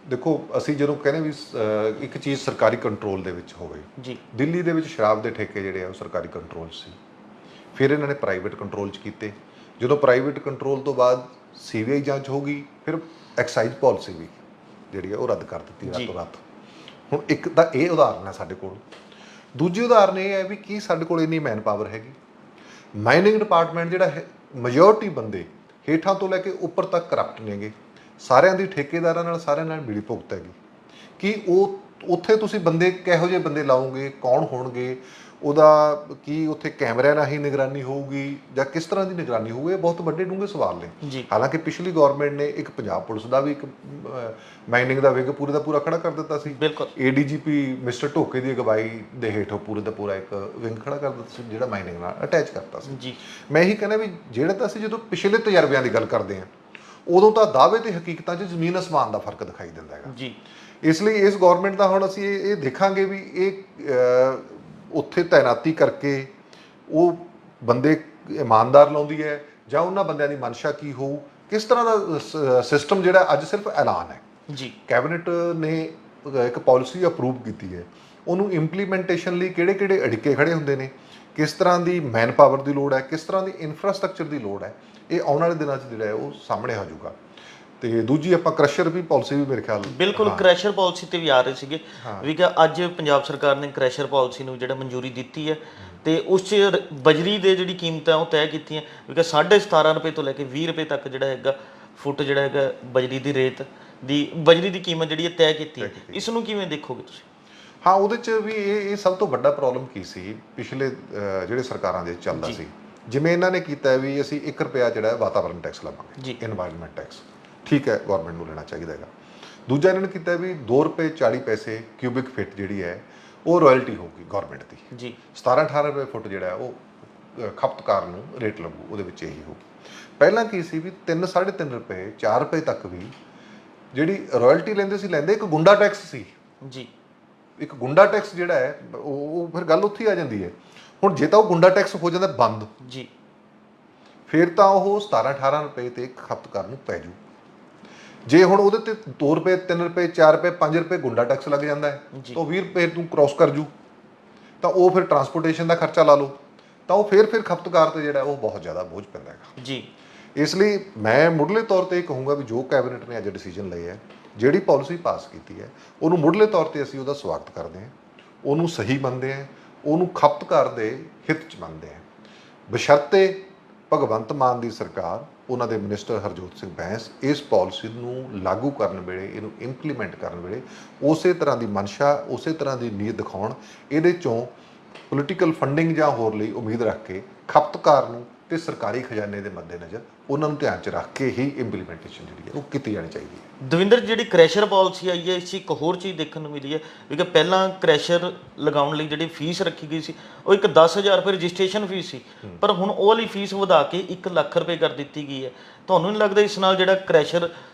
ਦੇਖੋ, ਅਸੀਂ ਜਦੋਂ ਕਹਿੰਦੇ ਵੀ ਇੱਕ ਚੀਜ਼ ਸਰਕਾਰੀ ਕੰਟਰੋਲ ਦੇ ਵਿੱਚ ਹੋਵੇ, ਜੀ। ਦਿੱਲੀ ਦੇ ਵਿੱਚ ਸ਼ਰਾਬ ਦੇ ਠੇਕੇ ਜਿਹੜੇ ਆ ਉਹ ਸਰਕਾਰੀ ਕੰਟਰੋਲ ਸੀ, ਫਿਰ ਇਹਨਾਂ ਨੇ ਪ੍ਰਾਈਵੇਟ ਕੰਟਰੋਲ 'ਚ ਕੀਤੇ। ਜਦੋਂ ਪ੍ਰਾਈਵੇਟ ਕੰਟਰੋਲ ਤੋਂ ਬਾਅਦ CBI ਜਾਂਚ ਹੋ ਗਈ, ਫਿਰ ਐਕਸਾਈਜ਼ ਪਾਲਿਸੀ ਵੀ ਜਿਹੜੀ ਹੈ ਉਹ ਰੱਦ ਕਰ ਦਿੱਤੀ ਰਾਤੋਂ ਰਾਤ। ਹੁਣ ਇੱਕ ਤਾਂ ਇਹ ਉਦਾਹਰਨ ਹੈ ਸਾਡੇ ਕੋਲ। ਦੂਜੀ ਉਦਾਹਰਨ ਇਹ ਹੈ ਵੀ ਕੀ ਸਾਡੇ ਕੋਲ ਇੰਨੀ ਮੈਨ ਪਾਵਰ ਹੈਗੀ? ਮਾਈਨਿੰਗ ਡਿਪਾਰਟਮੈਂਟ ਜਿਹੜਾ ਹੈ, ਮੈਜੋਰਟੀ ਬੰਦੇ ਹੇਠਾਂ ਤੋਂ ਲੈ ਕੇ ਉੱਪਰ ਤੱਕ ਕਰਪਟ ਨੇਗੇ, ਸਾਰਿਆਂ ਦੀ ਠੇਕੇਦਾਰਾਂ ਨਾਲ ਸਾਰਿਆਂ ਨਾਲ ਮਿਲੀ ਭੁਗਤ ਹੈਗੀ। ਕਿ ਉਹ ਉੱਥੇ ਤੁਸੀਂ ਬੰਦੇ ਕਿਹੋ ਜਿਹੇ ਬੰਦੇ ਲਾਓਗੇ, ਕੌਣ ਹੋਣਗੇ, ਉਹਦਾ ਕੀ ਉੱਥੇ ਕੈਮਰਿਆਂ ਨਾਲ ਹੀ ਨਿਗਰਾਨੀ ਹੋਊਗੀ ਜਾਂ ਕਿਸ ਤਰ੍ਹਾਂ ਦੀ ਨਿਗਰਾਨੀ ਹੋਊਗੀ, ਇਹ ਬਹੁਤ ਵੱਡੇ ਡੂੰਘੇ ਸਵਾਲ ਨੇ। ਜੀ ਹਾਲਾਂਕਿ ਪਿਛਲੀ ਗਵਰਨਮੈਂਟ ਨੇ ਇੱਕ ਪੰਜਾਬ ਪੁਲਿਸ ਦਾ ਵੀ ਇੱਕ ਮਾਈਨਿੰਗ ਦਾ ਵਿੰਗ ਪੂਰੇ ਦਾ ਪੂਰਾ ਖੜਾ ਕਰ ਦਿੱਤਾ ਸੀ। ਬਿਲਕੁਲ ਏਡੀਜੀਪੀ ਮਿਸਟਰ ਢੋਕੇ ਦੀ ਅਗਵਾਈ ਦੇ ਹੇਠੋਂ ਪੂਰੇ ਦਾ ਪੂਰਾ ਇੱਕ ਵਿੰਗ ਖੜਾ ਕਰ ਦਿੱਤਾ ਸੀ ਜਿਹੜਾ ਮਾਈਨਿੰਗ ਨਾਲ ਅਟੈਚ ਕਰਤਾ ਸੀ। ਜੀ ਮੈਂ ਇਹੀ ਕਹਿੰਦਾ ਵੀ ਜਿਹੜਾ ਤਾਂ ਅਸੀਂ ਜਦੋਂ ਪਿਛਲੇ ਤਜਰਬਿਆਂ ਦੀ ਗੱਲ ਕਰਦੇ ਹਾਂ ਉਦੋਂ ਤਾਂ ਦਾਅਵੇ ਤੇ ਹਕੀਕਤਾਂ 'ਚ ਜ਼ਮੀਨ ਅਸਮਾਨ ਦਾ ਫਰਕ ਦਿਖਾਈ ਦਿੰਦਾ ਹੈਗਾ। ਜੀ ਇਸ ਲਈ ਇਸ ਗਵਰਨਮੈਂਟ ਦਾ ਹੁਣ ਅਸੀਂ ਇਹ ਦੇਖਾਂਗੇ ਵੀ ਇਹ ਉੱਥੇ ਤਾਇਨਾਤੀ ਕਰਕੇ ਉਹ ਬੰਦੇ ਇਮਾਨਦਾਰ ਲਾਉਂਦੀ ਹੈ ਜਾਂ ਉਹਨਾਂ ਬੰਦਿਆਂ ਦੀ ਮਨਸ਼ਾ ਕੀ ਹੋਊ, ਕਿਸ ਤਰ੍ਹਾਂ ਦਾ ਸਿਸਟਮ ਜਿਹੜਾ ਅੱਜ ਸਿਰਫ ਐਲਾਨ ਹੈ। ਜੀ ਕੈਬਨਿਟ ਨੇ ਇੱਕ ਪਾਲਿਸੀ ਅਪਰੂਵ ਕੀਤੀ ਹੈ, ਉਹਨੂੰ ਇੰਪਲੀਮੈਂਟੇਸ਼ਨ ਲਈ ਕਿਹੜੇ-ਕਿਹੜੇ ਅੜਿੱਕੇ ਖੜੇ ਹੁੰਦੇ ਨੇ, ਕਿਸ ਤਰ੍ਹਾਂ ਦੀ ਮੈਨ ਪਾਵਰ ਦੀ ਲੋੜ ਹੈ, ਕਿਸ ਤਰ੍ਹਾਂ ਦੀ ਇਨਫਰਾਸਟ੍ਰਕਚਰ ਦੀ ਲੋੜ ਹੈ, ਇਹ ਆਉਣ ਵਾਲੇ ਦਿਨਾਂ 'ਚ ਜਿਹੜਾ ਹੈ ਉਹ ਸਾਹਮਣੇ ਆ ਜਾਊਗਾ। ਤੇ ਦੂਜੀ ਆਪਾਂ ਕ੍ਰਸ਼ਰ ਵੀ ਪਾਲਿਸੀ ਵੀ ਮੇਰੇ ਖਿਆਲ ਬਿਲਕੁਲ ਕ੍ਰੈਸ਼ਰ ਪਾਲਿਸੀ ਤੇ ਵੀ ਆ ਰਹੇ ਸੀਗੇ ਵੀ ਕਿ ਅੱਜ ਪੰਜਾਬ ਸਰਕਾਰ ਨੇ ਕ੍ਰੈਸ਼ਰ ਪਾਲਿਸੀ ਨੂੰ ਜਿਹੜਾ ਮਨਜ਼ੂਰੀ ਦਿੱਤੀ ਹੈ ਤੇ ਉਸ 'ਚ ਬਜਰੀ ਦੇ ਜਿਹੜੀ ਕੀਮਤਾਂ ਉਹ ਤੈਅ ਕੀਤੀਆਂ ਵੀ ਕਿ 17.5 ਰੁਪਏ ਤੋਂ ਲੈ ਕੇ 20 ਰੁਪਏ ਤੱਕ ਜਿਹੜਾ ਹੈਗਾ ਫੁੱਟ ਜਿਹੜਾ ਹੈਗਾ ਬਜਰੀ ਦੀ ਰੇਤ ਦੀ ਬਜਰੀ ਦੀ ਕੀਮਤ ਜਿਹੜੀ ਹੈ ਤੈਅ ਕੀਤੀ ਹੈ। ਇਸ ਨੂੰ ਕਿਵੇਂ ਦੇਖੋਗੇ ਤੁਸੀਂ? ਹਾਂ, ਉਹਦੇ 'ਚ ਵੀ ਇਹ ਸਭ ਤੋਂ ਵੱਡਾ ਪ੍ਰੋਬਲਮ ਕੀ ਸੀ ਪਿਛਲੇ ਜਿਹੜੇ ਸਰਕਾਰਾਂ ਦੇ ਚੱਲਦਾ ਸੀ, ਜਿਵੇਂ ਇਹਨਾਂ ਨੇ ਕੀਤਾ ਹੈ ਵੀ ਅਸੀਂ 1 ਰੁਪਿਆ ਜਿਹੜਾ ਹੈ ਵਾਤਾਵਰਣ ਟੈਕਸ ਲਵਾਂਗੇ, ਇਨਵਾਇਰਨਮੈਂਟ ਟੈਕਸ, ਠੀਕ ਹੈ, ਗਵਰਨਮੈਂਟ ਨੂੰ ਲੈਣਾ ਚਾਹੀਦਾ ਹੈਗਾ। ਦੂਜਾ ਇਹਨਾਂ ਨੇ ਕੀਤਾ ਵੀ 2 ਰੁਪਏ 40 ਪੈਸੇ ਕਿਊਬਿਕ ਫਿਟ ਜਿਹੜੀ ਹੈ ਉਹ ਰਾਇਲਟੀ ਹੋਊਗੀ ਗਵਰਨਮੈਂਟ ਦੀ। ਜੀ 17-18 ਰੁਪਏ ਫੁੱਟ ਜਿਹੜਾ ਹੈ ਉਹ ਖਪਤਕਾਰ ਨੂੰ ਰੇਟ ਲੱਗੂ, ਉਹਦੇ ਵਿੱਚ ਇਹੀ ਹੋਊ। ਪਹਿਲਾਂ ਕੀ ਸੀ ਵੀ 3-3.5 ਰੁਪਏ 4 ਰੁਪਏ ਤੱਕ ਵੀ ਜਿਹੜੀ ਰਾਇਲਟੀ ਲੈਂਦੇ ਇੱਕ ਗੁੰਡਾ ਟੈਕਸ ਸੀ। ਜੀ ਇੱਕ ਗੁੰਡਾ ਟੈਕਸ ਜਿਹੜਾ ਹੈ ਉਹ ਫਿਰ ਗੱਲ ਉੱਥੇ ਆ ਜਾਂਦੀ ਹੈ। ਹੁਣ ਜੇ ਤਾਂ ਉਹ ਗੁੰਡਾ ਟੈਕਸ ਹੋ ਜਾਂਦਾ ਬੰਦ, ਜੀ ਫਿਰ ਤਾਂ ਉਹ 17-18 ਰੁਪਏ ਤੇ ਖਪਤਕਾਰ ਨੂੰ ਪੈ ਜੂ। ਜੇ ਹੁਣ ਉਹਦੇ ਤੇ 2 ਰੁਪਏ 3 ਰੁਪਏ 4 ਰੁਪਏ 5 ਰੁਪਏ ਗੁੰਡਾ ਟੈਕਸ ਲੱਗ ਜਾਂਦਾ ਹੈ ਤਾਂ 20 ਰੁਪਏ ਤੂੰ ਕ੍ਰਾਸ ਕਰ ਜੂ, ਤਾਂ ਉਹ ਫਿਰ ਟਰਾਂਸਪੋਰਟੇਸ਼ਨ ਦਾ ਖਰਚਾ ਲਾ ਲਓ, ਤਾਂ ਉਹ ਫਿਰ ਖਪਤਕਾਰ ਤੇ ਜਿਹੜਾ ਉਹ ਬਹੁਤ ਜ਼ਿਆਦਾ ਬੋਝ ਪੈਂਦਾ ਹੈਗਾ। ਜੀ ਇਸ ਲਈ ਮੈਂ ਮੁੱਢਲੇ ਤੌਰ ਤੇ ਇਹ ਕਹੂੰਗਾ ਵੀ ਜੋ ਕੈਬਨਿਟ ਨੇ ਅੱਜ ਡਿਸੀਜਨ ਲਏ ਹੈ, ਜਿਹੜੀ ਪਾਲਿਸੀ ਪਾਸ ਕੀਤੀ ਹੈ, ਉਹਨੂੰ ਮੁੱਢਲੇ ਤੌਰ ਤੇ ਅਸੀਂ ਉਹਦਾ ਸਵਾਗਤ ਕਰਦੇ ਹਾਂ, ਉਹਨੂੰ ਸਹੀ ਮੰਨਦੇ ਹਾਂ, ਉਹਨੂੰ ਖਪਤਕਾਰ ਦੇ ਹਿੱਤ 'ਚ ਮੰਨਦੇ ਹਾਂ, ਬਸ਼ਰਤੇ ਭਗਵੰਤ ਮਾਨ ਦੀ ਸਰਕਾਰ, ਉਹਨਾਂ ਦੇ ਮਿਨਿਸਟਰ ਹਰਜੋਤ ਸਿੰਘ ਬੈਂਸ ਇਸ ਪਾਲਿਸੀ ਨੂੰ ਲਾਗੂ ਕਰਨ ਵੇਲੇ, ਇਹਨੂੰ ਇੰਪਲੀਮੈਂਟ ਕਰਨ ਵੇਲੇ ਉਸੇ ਤਰ੍ਹਾਂ ਦੀ ਮਨਸ਼ਾ, ਉਸੇ ਤਰ੍ਹਾਂ ਦੀ ਨੀਅਤ ਦਿਖਾਉਣ, ਇਹਦੇ 'ਚੋਂ ਪੋਲੀਟੀਕਲ ਫੰਡਿੰਗ ਜਾਂ ਹੋਰ ਲਈ ਉਮੀਦ ਰੱਖ ਕੇ ਖਪਤਕਾਰ ਨੂੰ ਤੇ ਸਰਕਾਰੀ ਖਜ਼ਾਨੇ ਦੇ ਮੱਦੇਨਜ਼ਰ ਉਹਨਾਂ ਨੂੰ ਧਿਆਨ 'ਚ ਰੱਖ ਕੇ ਹੀ ਇੰਪਲੀਮੈਂਟੇਸ਼ਨ ਜਿਹੜੀ ਹੈ ਉਹ ਕੀਤੀ ਜਾਣੀ ਚਾਹੀਦੀ ਹੈ। ਦਵਿੰਦਰ, ਜਿਹੜੀ ਕ੍ਰੈਸ਼ਰ ਪਾਲਿਸੀ ਆਈ ਹੈ, ਇਸ 'ਚ ਇੱਕ ਹੋਰ ਚੀਜ਼ ਦੇਖਣ ਨੂੰ ਮਿਲੀ ਹੈ ਵੀ ਕਿ ਪਹਿਲਾਂ ਕ੍ਰੈਸ਼ਰ ਲਗਾਉਣ ਲਈ ਜਿਹੜੀ ਫੀਸ ਰੱਖੀ ਗਈ ਸੀ ਉਹ ਇੱਕ 10,000 ਰੁਪਏ ਰਜਿਸਟ੍ਰੇਸ਼ਨ ਫੀਸ ਸੀ, ਪਰ ਹੁਣ ਉਹ ਵਾਲੀ ਫੀਸ ਵਧਾ ਕੇ 1 ਲੱਖ ਰੁਪਏ ਕਰ ਦਿੱਤੀ ਗਈ ਹੈ। ਤੁਹਾਨੂੰ ਨਹੀਂ ਲੱਗਦਾ ਇਸ ਨਾਲ ਜਿਹੜਾ ਕ੍ਰੈਸ਼ਰ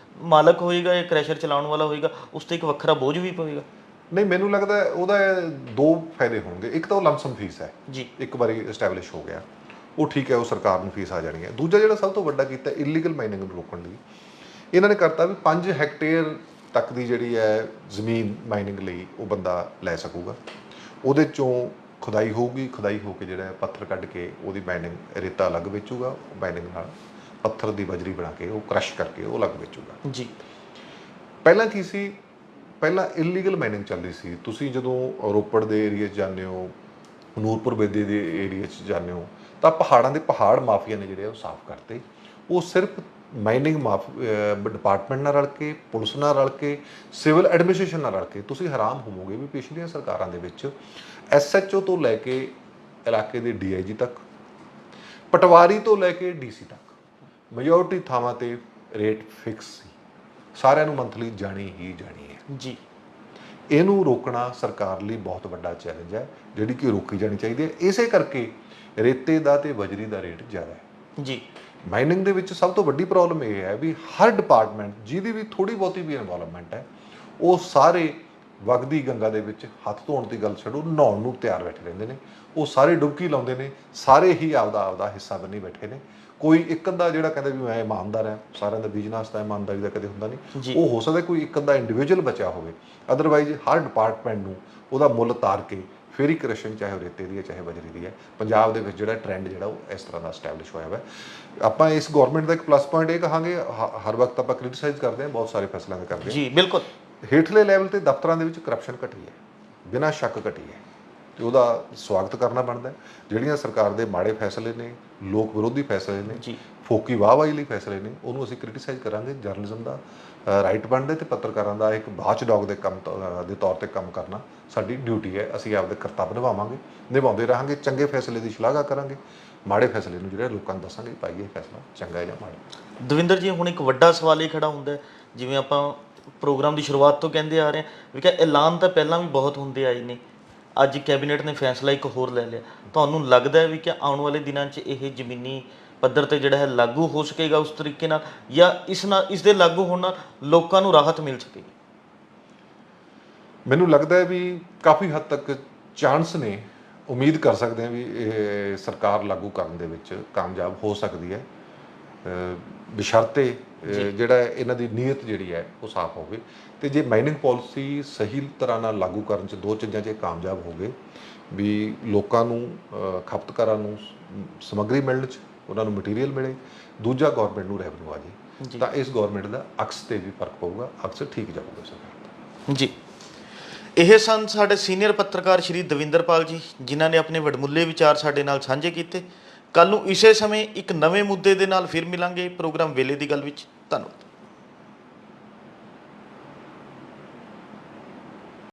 ਮਾਲਕ ਹੋਏਗਾ, ਇਹ ਕ੍ਰੈਸ਼ਰ ਚਲਾਉਣ ਵਾਲਾ ਹੋਏਗਾ, ਉਸ 'ਤੇ ਇੱਕ ਵੱਖਰਾ ਬੋਝ ਵੀ ਪਵੇਗਾ? ਨਹੀਂ, ਮੈਨੂੰ ਲੱਗਦਾ ਉਹਦਾ 2 ਫਾਇਦੇ ਹੋਣਗੇ। ਇੱਕ ਤਾਂ ਉਹ ਲਮਸਮ ਫੀਸ ਹੈ, ਜੀ ਇੱਕ ਵਾਰੀ ਐਸਟੈਬਲਿਸ਼ ਹੋ ਗਿਆ ਉਹ ਠੀਕ ਹੈ, ਉਹ ਸਰਕਾਰ ਨੂੰ ਫੀਸ ਆ ਜਾਣੀ ਹੈ। ਦੂਜਾ ਜਿਹੜਾ ਸਭ ਤੋਂ ਵੱਡਾ ਕੀਤਾ ਇਲੀਗਲ ਮਾਈਨਿੰਗ ਨੂੰ ਰੋਕਣ ਲਈ, ਇਹਨਾਂ ਨੇ ਕਰਤਾ ਵੀ 5 ਹੈਕਟੇਅਰ ਤੱਕ ਦੀ ਜਿਹੜੀ ਹੈ ਜ਼ਮੀਨ ਮਾਈਨਿੰਗ ਲਈ ਉਹ ਬੰਦਾ ਲੈ ਸਕੂਗਾ। ਉਹਦੇ 'ਚੋਂ ਖੁਦਾਈ ਹੋਊਗੀ, ਖੁਦਾਈ ਹੋ ਕੇ ਜਿਹੜਾ ਪੱਥਰ ਕੱਢ ਕੇ ਉਹਦੀ ਮਾਈਨਿੰਗ, ਰੇਤਾ ਅਲੱਗ ਵੇਚੂਗਾ, ਮਾਈਨਿੰਗ ਨਾਲ ਪੱਥਰ ਦੀ ਬਜਰੀ ਬਣਾ ਕੇ ਉਹ ਕ੍ਰਸ਼ ਕਰਕੇ ਉਹ ਅਲੱਗ ਵੇਚੂਗਾ। ਜੀ ਪਹਿਲਾਂ ਕੀ ਸੀ, ਪਹਿਲਾਂ ਇਲੀਗਲ ਮਾਈਨਿੰਗ ਚੱਲਦੀ ਸੀ। ਤੁਸੀਂ ਜਦੋਂ ਰੋਪੜ ਦੇ ਏਰੀਏ 'ਚ ਜਾਂਦੇ ਹੋ, ਨੂਰਪੁਰ ਬੇਦੀ ਦੇ ਏਰੀਏ 'ਚ ਜਾਂਦੇ ਹੋ, ਤਾਂ ਪਹਾੜਾਂ ਦੇ ਪਹਾੜ ਮਾਫੀਆ ਨੇ ਜਿਹੜੇ ਉਹ ਸਾਫ਼ ਕਰਤੇ। ਉਹ ਸਿਰਫ ਮਾਈਨਿੰਗ ਡਿਪਾਰਟਮੈਂਟ ਨਾਲ ਰਲ ਕੇ, ਪੁਲਿਸ ਨਾਲ ਰਲ ਕੇ, ਸਿਵਲ ਐਡਮਿਨਿਸਟ੍ਰੇਸ਼ਨ ਨਾਲ ਰਲ ਕੇ, ਤੁਸੀਂ ਹੈਰਾਨ ਹੋਵੋਗੇ ਵੀ ਪਿਛਲੀਆਂ ਸਰਕਾਰਾਂ ਦੇ ਵਿੱਚ SHO ਤੋਂ ਲੈ ਕੇ ਇਲਾਕੇ ਦੇ DIG ਤੱਕ, ਪਟਵਾਰੀ ਤੋਂ ਲੈ ਕੇ DC ਤੱਕ, ਮੈਜੋਰਟੀ ਥਾਵਾਂ ਤੇ ਰੇਟ ਫਿਕਸ ਸੀ, ਸਾਰਿਆਂ ਨੂੰ ਮੰਥਲੀ ਜਾਣੀ ਹੀ ਜਾਣੀ ਹੈ। ਜੀ ਇਹਨੂੰ ਰੋਕਣਾ ਸਰਕਾਰ ਲਈ ਬਹੁਤ ਵੱਡਾ ਚੈਲੰਜ ਹੈ, ਜਿਹੜੀ ਕਿ ਰੋਕੀ ਜਾਣੀ ਚਾਹੀਦੀ ਹੈ। ਇਸੇ ਕਰਕੇ ਰੇਤੇ ਦਾ ਤੇ ਬਜਰੀ ਦਾ ਰੇਟ ਜ਼ਿਆਦਾ ਹੈ। ਜੀ ਮਾਈਨਿੰਗ ਦੇ ਵਿੱਚ ਸਭ ਤੋਂ ਵੱਡੀ ਪ੍ਰੋਬਲਮ ਇਹ ਹੈ ਵੀ ਹਰ ਡਿਪਾਰਟਮੈਂਟ ਜਿਹਦੀ ਵੀ ਥੋੜੀ ਬਹੁਤੀ ਵੀ ਇਨਵੋਲਵਮੈਂਟ ਹੈ, ਉਹ ਸਾਰੇ ਵਗਦੀ ਗੰਗਾ ਦੇ ਵਿੱਚ ਹੱਥ ਧੋਣ ਦੀ ਗੱਲ ਛੱਡੋ, ਨਹਾਉਣ ਨੂੰ ਤਿਆਰ ਬੈਠੇ ਰਹਿੰਦੇ ਨੇ। ਉਹ ਸਾਰੇ ਡੁਬਕੀ ਲਾਉਂਦੇ ਨੇ, ਸਾਰੇ ਹੀ ਆਪਦਾ ਹਿੱਸਾ ਬੰਨੀ ਬੈਠੇ ਨੇ। ਕੋਈ ਇੱਕ ਅੱਧਾ ਜਿਹੜਾ ਕਹਿੰਦਾ ਵੀ ਮੈਂ ਇਮਾਨਦਾਰ ਹਾਂ, ਸਾਰਿਆਂ ਦਾ ਬਿਜ਼ਨਸ ਤਾਂ ਇਮਾਨਦਾਰੀ ਦਾ ਕਦੇ ਹੁੰਦਾ ਨਹੀਂ। ਉਹ ਹੋ ਸਕਦਾ ਕੋਈ ਇੱਕ ਅੱਧਾ ਇੰਡੀਵਿਜੂਅਲ ਬਚਿਆ ਹੋਵੇ, ਅਦਰਵਾਈਜ਼ ਹਰ ਡਿਪਾਰਟਮੈਂਟ ਨੂੰ ਉਹਦਾ ਮੁੱਲ ਤਾਰ ਕੇ ਫਿਰ ਹੀ ਕ੍ਰਸ਼ਿੰਗ, ਚਾਹੇ ਉਹ ਰੇਤੇ ਦੀ ਹੈ ਚਾਹੇ ਬਜਰੀ ਦੀ ਹੈ। ਪੰਜਾਬ ਦੇ ਵਿੱਚ ਜਿਹੜਾ ਟ੍ਰੈਂਡ ਜਿਹੜਾ ਉਹ ਇਸ ਤਰ੍ਹਾਂ ਦਾ ਐਸਟੈਬਲਿਸ਼ ਹੋਇਆ ਹੈ। ਆਪਾਂ ਇਸ ਗਵਰਨਮੈਂਟ ਦਾ ਇੱਕ ਪਲੱਸ ਪੁਆਇੰਟ ਇਹ ਕਹਾਂਗੇ, ਹਰ ਵਕਤ ਆਪਾਂ ਕ੍ਰਿਟਿਸਾਈਜ਼ ਕਰਦੇ ਹਾਂ, ਬਹੁਤ ਸਾਰੇ ਫੈਸਲਿਆਂ ਦੇ ਕਰਦੇ ਹਾਂ। ਜੀ ਬਿਲਕੁਲ। ਹੇਠਲੇ ਲੈਵਲ ਤੇ ਦਫ਼ਤਰਾਂ ਦੇ ਵਿੱਚ ਕਰਪਸ਼ਨ ਘਟੀ ਹੈ, ਬਿਨਾਂ ਸ਼ੱਕ ਘਟੀ ਹੈ। ਤੇ ਉਹਦਾ ਸਵਾਗਤ ਕਰਨਾ ਬਣਦਾ ਹੈ। ਜਿਹੜੀਆਂ ਸਰਕਾਰ ਦੇ ਮਾੜੇ ਫੈਸਲੇ ਨੇ, ਲੋਕ ਵਿਰੋਧੀ ਫੈਸਲੇ ਨੇ, ਜੀ ਫੋਕੀ ਵਾਹਵਾਹੀ ਲਈ ਫੈਸਲੇ ਨੇ, ਉਹਨੂੰ ਅਸੀਂ ਕ੍ਰਿਟੀਸਾਈਜ਼ ਕਰਾਂਗੇ। ਜਰਨਲਿਜ਼ਮ ਦਾ ਰਾਈਟ ਬਣਦਾ ਤੇ ਪੱਤਰਕਾਰਾਂ ਦਾ ਇੱਕ ਵਾਚ-ਡੌਗ ਦੇ ਦੇ ਤੌਰ ਤੇ ਕੰਮ ਕਰਨਾ ਸਾਡੀ ਡਿਊਟੀ ਹੈ। ਅਸੀਂ ਆਪਦੇ ਕਰਤੱਵ ਨਿਭਾਵਾਂਗੇ, ਨਿਭਾਉਂਦੇ ਰਹਾਂਗੇ। ਚੰਗੇ ਫੈਸਲੇ ਦੀ ਸ਼ਲਾਘਾ ਕਰਾਂਗੇ, ਮਾੜੇ ਫੈਸਲੇ ਨੂੰ ਜਿਹੜਾ ਲੋਕਾਂ ਨੂੰ ਦੱਸਾਂਗੇ ਭਾਈ ਇਹ ਫੈਸਲਾ ਚੰਗਾ ਹੈ ਜਾਂ ਮਾੜਾ। ਦਵਿੰਦਰ ਜੀ, ਹੁਣ ਇੱਕ ਵੱਡਾ ਸਵਾਲ ਇਹ ਖੜਾ ਹੁੰਦਾ ਹੈ, ਜਿਵੇਂ ਆਪਾਂ ਪ੍ਰੋਗਰਾਮ ਦੀ ਸ਼ੁਰੂਆਤ ਤੋਂ ਕਹਿੰਦੇ ਆ ਰਹੇ ਹਾਂ ਵੀ ਕਿ ਐਲਾਨ ਤਾਂ ਪਹਿਲਾਂ ਵੀ ਬਹੁਤ ਹੁੰਦੇ ਆਏ ਨੇ, ਅੱਜ ਕੈਬਨਿਟ ਨੇ ਫੈਸਲਾ ਇੱਕ ਹੋਰ ਲੈ ਲਿਆ। ਤੁਹਾਨੂੰ ਲੱਗਦਾ ਹੈ ਵੀ ਕਿ ਆਉਣ ਵਾਲੇ ਦਿਨਾਂ 'ਚ ਇਹ ਜ਼ਮੀਨੀ ਪੱਧਰ ਤੇ ਜਿਹੜਾ ਹੈ ਲਾਗੂ ਹੋ ਸਕੇਗਾ ਉਸ ਤਰੀਕੇ ਨਾਲ, ਜਾਂ ਇਸ ਦੇ ਲਾਗੂ ਹੋਣ ਨਾਲ ਲੋਕਾਂ ਨੂੰ ਰਾਹਤ ਮਿਲ ਸਕੇਗੀ? ਮੈਨੂੰ ਲੱਗਦਾ ਹੈ ਵੀ ਕਾਫੀ ਹੱਦ ਤੱਕ ਚਾਂਸ ਨੇ, ਉਮੀਦ ਕਰ ਸਕਦੇ ਹਾਂ ਵੀ ਇਹ ਸਰਕਾਰ ਲਾਗੂ ਕਰਨ ਦੇ ਵਿੱਚ ਕਾਮਯਾਬ ਹੋ ਸਕਦੀ ਹੈ, ਬਸ਼ਰਤੇ ਜਿਹੜਾ ਇਹਨਾਂ ਦੀ ਨੀਅਤ ਜਿਹੜੀ ਹੈ ਉਹ ਸਾਫ਼ ਹੋਵੇ। ਤੇ ਜੇ ਮਾਈਨਿੰਗ ਪਾਲਿਸੀ ਸਹੀ ਤਰ੍ਹਾਂ ਨਾਲ ਲਾਗੂ ਕਰਨ 'ਚ ਦੋ ਚੀਜ਼ਾਂ 'ਚ ਇਹ ਕਾਮਯਾਬ ਹੋ ਗਏ ਵੀ ਲੋਕਾਂ ਨੂੰ, ਖਪਤਕਾਰਾਂ ਨੂੰ ਸਮੱਗਰੀ ਮਿਲਣ 'ਚ, ਉਹਨਾਂ ਨੂੰ ਮਟੀਰੀਅਲ ਮਿਲੇ, ਦੂਜਾ ਗੌਰਮੈਂਟ ਨੂੰ ਰੈਵਨਿਊ ਆ ਜੇ, ਤਾਂ ਇਸ ਗੌਰਮੈਂਟ ਦਾ ਅਕਸ ਤੇ ਵੀ ਫਰਕ ਪਊਗਾ, ਅਕਸ ਠੀਕ ਜਾਊਗਾ ਸਰਕਾਰ ਜੀ। ਇਹ ਸਨ ਸਾਡੇ ਸੀਨੀਅਰ ਪੱਤਰਕਾਰ ਸ਼੍ਰੀ ਦਵਿੰਦਰਪਾਲ ਜੀ, ਜਿਨ੍ਹਾਂ ਨੇ ਆਪਣੇ ਵਡਮੁੱਲੇ ਵਿਚਾਰ ਸਾਡੇ ਨਾਲ ਸਾਂਝੇ ਕੀਤੇ। ਕੱਲ੍ਹ ਨੂੰ ਇਸੇ ਸਮੇਂ ਇੱਕ ਨਵੇਂ ਮੁੱਦੇ ਦੇ ਨਾਲ ਫਿਰ ਮਿਲਾਂਗੇ ਪ੍ਰੋਗਰਾਮ ਵੇਲੇ ਦੀ ਗੱਲ ਵਿੱਚ। ਧੰਨਵਾਦ।